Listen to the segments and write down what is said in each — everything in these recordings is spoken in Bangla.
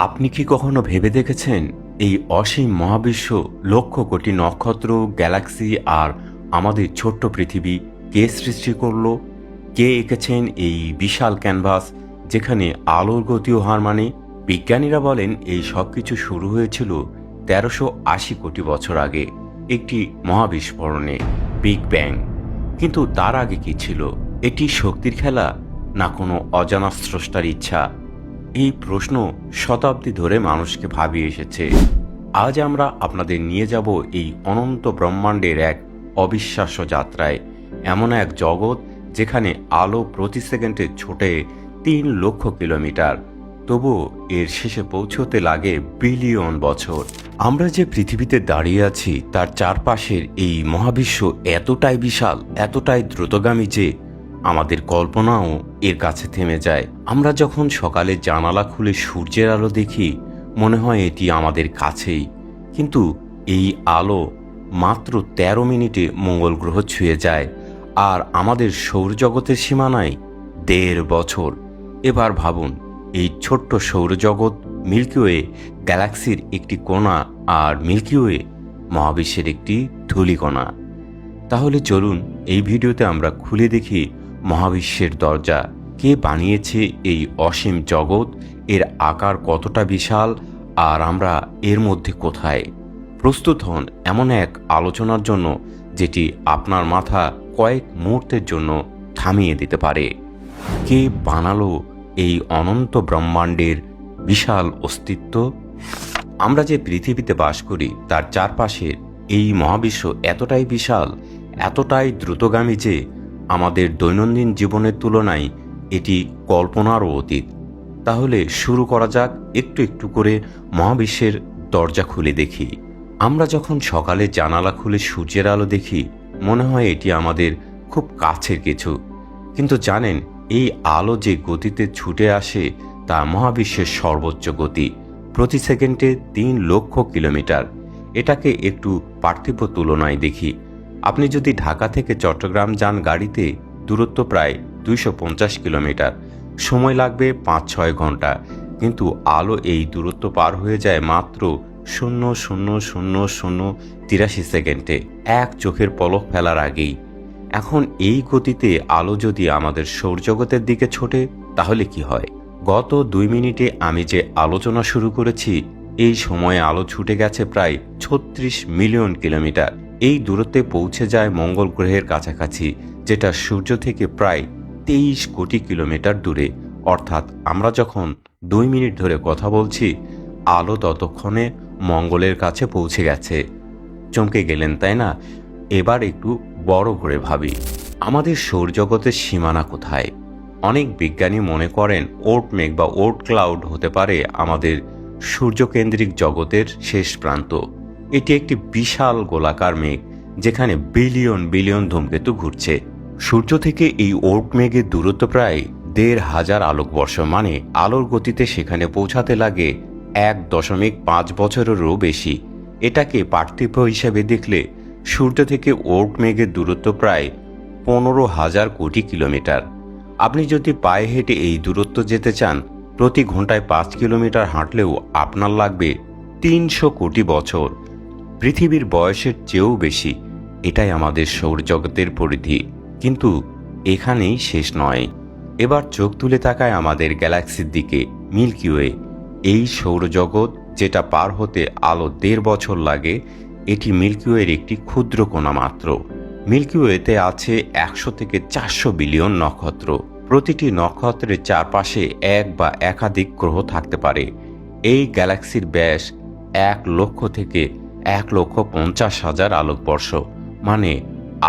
আপনি কি কখনো ভেবে দেখেছেন এই অসীম মহাবিশ্ব, লক্ষ কোটি নক্ষত্র, গ্যালাক্সি আর আমাদের ছোট্ট পৃথিবী কে সৃষ্টি করলো? কে এঁকেছেন এই বিশাল ক্যানভাস যেখানে আলোর গতিও হার মানে? বিজ্ঞানীরা বলেন এই সব কিছু শুরু হয়েছিল 1380 কোটি বছর আগে একটি মহাবিস্ফোরণে, বিগ ব্যাং। কিন্তু তার আগে কি ছিল? এটি শক্তির খেলা, না কোনো অজানা স্রষ্টার ইচ্ছা? এই প্রশ্ন শতাব্দী ধরে মানুষকে ভাবিয়ে এসেছে। আজ আমরা আপনাদের নিয়ে যাব এই অনন্ত ব্রহ্মাণ্ডের এক অবিশ্বাস্য যাত্রায়, এমন এক জগৎ যেখানে আলো প্রতি সেকেন্ডে ছোটে 3 লক্ষ কিলোমিটার, তবুও এর শেষে পৌঁছতে লাগে বিলিয়ন বছর। আমরা যে পৃথিবীতে দাঁড়িয়ে আছি তার চারপাশের এই মহাবিশ্ব এতটাই বিশাল, এতটাই দ্রুতগামী যে আমাদের কল্পনাও এর কাছে থেমে যায়। আমরা যখন সকালে জানালা খুলে সূর্যের আলো দেখি, মনে হয় এটি আমাদের কাছেই, কিন্তু এই আলো মাত্র 13 মিনিটে মঙ্গল গ্রহ ছুঁয়ে যায়, আর আমাদের সৌরজগতের সীমানায় 1.5 বছর। এবার ভাবুন, এই ছোট্ট সৌরজগৎ মিল্কিওয়ে গ্যালাক্সির একটি কোণা, আর মিল্কিওয়ে মহাবিশ্বের একটি ধূলিকণা। তাহলে চলুন এই ভিডিওতে আমরা খুলে দেখি মহাবিশ্বের দরজা। কে বানিয়েছে এই অসীম জগৎ, এর আকার কতটা বিশাল, আর আমরা এর মধ্যে কোথায়? প্রস্তুত হন এমন এক আলোচনার জন্য যেটি আপনার মাথা কয়েক মুহূর্তের জন্য থামিয়ে দিতে পারে। কে বানালো এই অনন্ত ব্রহ্মাণ্ডের বিশাল অস্তিত্ব? আমরা যে পৃথিবীতে বাস করি তার চারপাশের এই মহাবিশ্ব এতটাই বিশাল, এতটাই দ্রুতগামী যে আমাদের দৈনন্দিন জীবনের তুলনায় এটি কল্পনারও অতীত। তাহলে শুরু করা যাক, একটু একটু করে মহাবিশ্বের দরজা খুলে দেখি। আমরা যখন সকালে জানালা খুলে সূর্যের আলো দেখি, মনে হয় এটি আমাদের খুব কাছের কিছু, কিন্তু জানেন এই আলো যে গতিতে ছুটে আসে তা মহাবিশ্বের সর্বোচ্চ গতি, প্রতি সেকেন্ডে 3 লক্ষ কিলোমিটার। এটাকে একটু পার্থিব তুলনায় দেখি। আপনি যদি ঢাকা থেকে চট্টগ্রাম যান গাড়িতে, দূরত্ব প্রায় 250 কিলোমিটার, সময় লাগবে 5-6 ঘন্টা, কিন্তু আলো এই দূরত্ব পার হয়ে যায় মাত্র 0.00083 সেকেন্ডে, এক চোখের পলক ফেলার আগেই। এখন এই গতিতে আলো যদি আমাদের সৌরজগতের দিকে ছোটে, তাহলে কি হয়? গত 2 মিনিটে আমি যে আলোচনা শুরু করেছি, এই সময়ে আলো ছুটে গেছে প্রায় 36 মিলিয়ন কিলোমিটার। এই দূরত্বে পৌঁছে যায় মঙ্গল গ্রহের কাছাকাছি, যেটা সূর্য থেকে প্রায় 23 কোটি কিলোমিটার দূরে। অর্থাৎ আমরা যখন 2 মিনিট ধরে কথা বলছি, আলো ততক্ষণে মঙ্গলের কাছে পৌঁছে গেছে। চমকে গেলেন তাই না? এবার একটু বড় করে ভাবি, আমাদের সৌরজগতের সীমানা কোথায়? অনেক বিজ্ঞানী মনে করেন ওর্ট মেঘ বা ওর্ট ক্লাউড হতে পারে আমাদের সূর্যকেন্দ্রিক জগতের শেষ প্রান্ত। এটি একটি বিশাল গোলাকার মেঘ যেখানে বিলিয়ন বিলিয়ন ধূমকেতু ঘুরছে। সূর্য থেকে এই ওর্ট মেঘের দূরত্ব প্রায় 1,500 আলোকবর্ষ, মানে আলোর গতিতে সেখানে পৌঁছাতে লাগে 1.5 বছরেরও বেশি। এটাকে পার্থিব হিসেবে দেখলে সূর্য থেকে ওর্ট মেঘের দূরত্ব প্রায় 15,000 কোটি কিলোমিটার। আপনি যদি পায়ে হেঁটে এই দূরত্ব যেতে চান, প্রতি ঘন্টায় 5 কিলোমিটার হাঁটলেও আপনার লাগবে 300 কোটি বছর, পৃথিবীর বয়সের চেয়েও বেশি। এটাই আমাদের সৌরজগতের পরিধি, কিন্তু এখানেই শেষ নয়। এবার চোখ তুলে তাকায় আমাদের গ্যালাক্সির দিকে, মিল্কিওয়ে। এই সৌরজগৎ যেটা পার হতে আলো 1.5 বছর লাগে, এটি মিল্কিওয়ের একটি ক্ষুদ্র কণা মাত্র। মিল্কিওয়েতে আছে 100 থেকে 400 বিলিয়ন নক্ষত্র। প্রতিটি নক্ষত্রের চারপাশে এক বা একাধিক গ্রহ থাকতে পারে। এই গ্যালাক্সির ব্যাস 1 লক্ষ থেকে 1,50,000 আলোকবর্ষ, মানে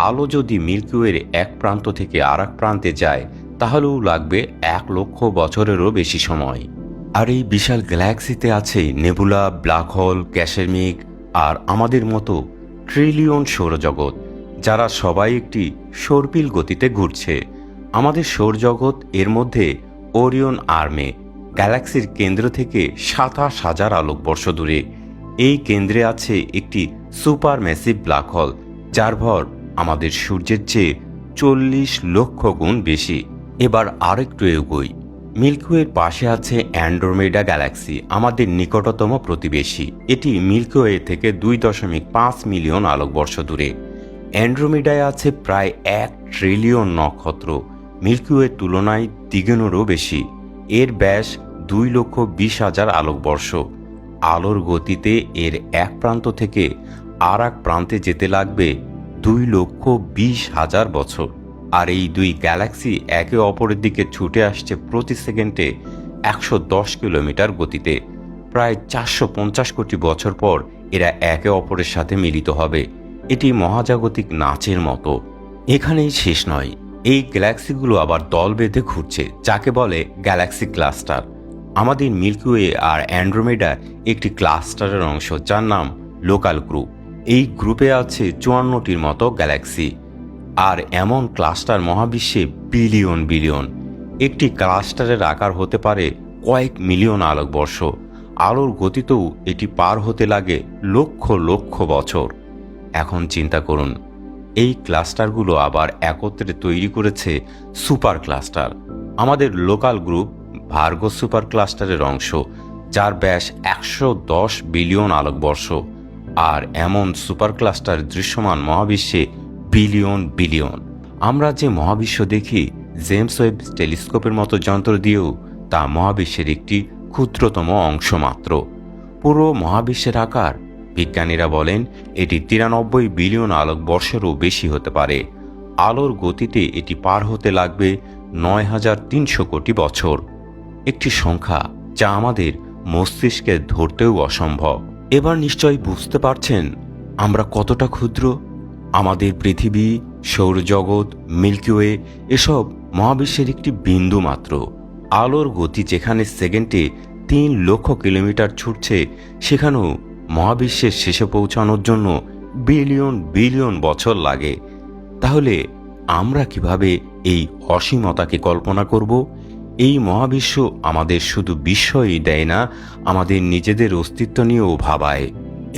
আলো যদি মিল্কিওয়ের এক প্রান্ত থেকে আরেক প্রান্তে যায়, তাহলেও লাগবে 1 লক্ষ বছরেরও বেশি সময়। আর এই বিশাল গ্যালাক্সিতে আছে নেবুলা, ব্ল্যাক হোল, গ্যাসের মেঘ আর আমাদের মতো ট্রিলিয়ন সৌরজগৎ, যারা সবাই একটি সর্পিল গতিতে ঘুরছে। আমাদের সৌরজগৎ, এর মধ্যে ওরিয়ন আর্মে গ্যালাক্সির কেন্দ্র থেকে 27,000 আলোকবর্ষ দূরে। এই কেন্দ্রে আছে একটি সুপার ম্যাসিভ ব্ল্যাক হোল, যার ভর আমাদের সূর্যের চেয়ে 40 লক্ষ গুণ বেশি। এবার আরেকটু এগোই, মিল্কিওয়ের পাশে আছে অ্যান্ড্রোমেডা গ্যালাক্সি, আমাদের নিকটতম প্রতিবেশী। এটি মিল্কিওয়ে থেকে 2.5 মিলিয়ন আলোকবর্ষ দূরে। অ্যান্ড্রোমেডায় আছে প্রায় 1 ট্রিলিয়ন নক্ষত্র, মিল্কিওয়ের তুলনায় দ্বিগুণেরও বেশি। এর ব্যাস 2,20,000 আলোকবর্ষ। আলোর গতিতে এর এক প্রান্ত থেকে আর এক প্রান্তে যেতে লাগবে 2,20,000 বছর। আর এই দুই গ্যালাক্সি একে অপরের দিকে ছুটে আসছে প্রতি সেকেন্ডে 110 কিলোমিটার গতিতে। প্রায় 450 কোটি বছর পর এরা একে অপরের সাথে মিলিত হবে। এটি মহাজাগতিক নাচের মতো। এখানেই শেষ নয়, এই গ্যালাক্সিগুলো আবার দল বেঁধে ঘুরছে, যাকে বলে গ্যালাক্সি ক্লাস্টার। আমাদের মিল্কিওয়ে আর অ্যান্ড্রোমেডা একটি ক্লাস্টারের অংশ, যার নাম লোকাল গ্রুপ। এই গ্রুপে আছে 54টির মতো গ্যালাক্সি। আর এমন ক্লাস্টার মহাবিশ্বে বিলিয়ন বিলিয়ন। একটি ক্লাস্টারের আকার হতে পারে কয়েক মিলিয়ন আলোকবর্ষ। আলোর গতিতেও এটি পার হতে লাগে লক্ষ লক্ষ বছর। এখন চিন্তা করুন, এই ক্লাস্টারগুলো আবার একত্রে তৈরি করেছে সুপার ক্লাস্টার। আমাদের লোকাল গ্রুপ ভার্গো সুপার ক্লাস্টারের অংশ, যার ব্যাস 110 বিলিয়ন আলোকবর্ষ। আর এমন সুপার ক্লাস্টার দৃশ্যমান মহাবিশ্বে বিলিয়ন বিলিয়ন। আমরা যে মহাবিশ্ব দেখি জেমস ওয়েব টেলিস্কোপের মতো যন্ত্র দিয়েও তা মহাবিশ্বের একটি ক্ষুদ্রতম অংশ মাত্র। পুরো মহাবিশ্বের আকার বিজ্ঞানীরা বলেন এটি 93 বিলিয়ন আলোকবর্ষেরও বেশি হতে পারে। আলোর গতিতে এটি পার হতে লাগবে 9,300 কোটি বছর। একটি সংখ্যা যা আমাদের মস্তিষ্কে ধরতেও অসম্ভব। এবার নিশ্চয়ই বুঝতে পারছেন আমরা কতটা ক্ষুদ্র। আমাদের পৃথিবী, সৌরজগৎ, মিল্কিওয়ে এসব মহাবিশ্বের একটি বিন্দু মাত্র। আলোর গতি যেখানে সেকেন্ডে 3 লক্ষ কিলোমিটার ছুটছে, সেখানেও মহাবিশ্বের শেষে পৌঁছানোর জন্য বিলিয়ন বিলিয়ন বছর লাগে। তাহলে আমরা কিভাবে এই অসীমতাকে কল্পনা করব? এই মহাবিশ্ব আমাদের শুধু বিস্ময়ই দেয় না, আমাদের নিজেদের অস্তিত্ব নিয়েও ভাবায়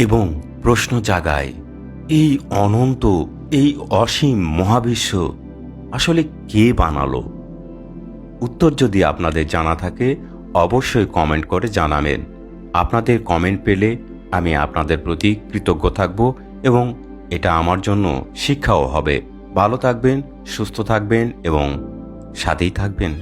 এবং প্রশ্ন জাগায়। এই অনন্ত, এই অসীম মহাবিশ্ব আসলে কে বানালো? উত্তর যদি আপনাদের জানা থাকে অবশ্যই কমেন্ট করে জানাবেন। আপনাদের কমেন্ট পেলে আমি আপনাদের প্রতি কৃতজ্ঞ থাকব এবং এটা আমার জন্য শিক্ষাও হবে। ভালো থাকবেন, সুস্থ থাকবেন এবং সাথেই থাকবেন।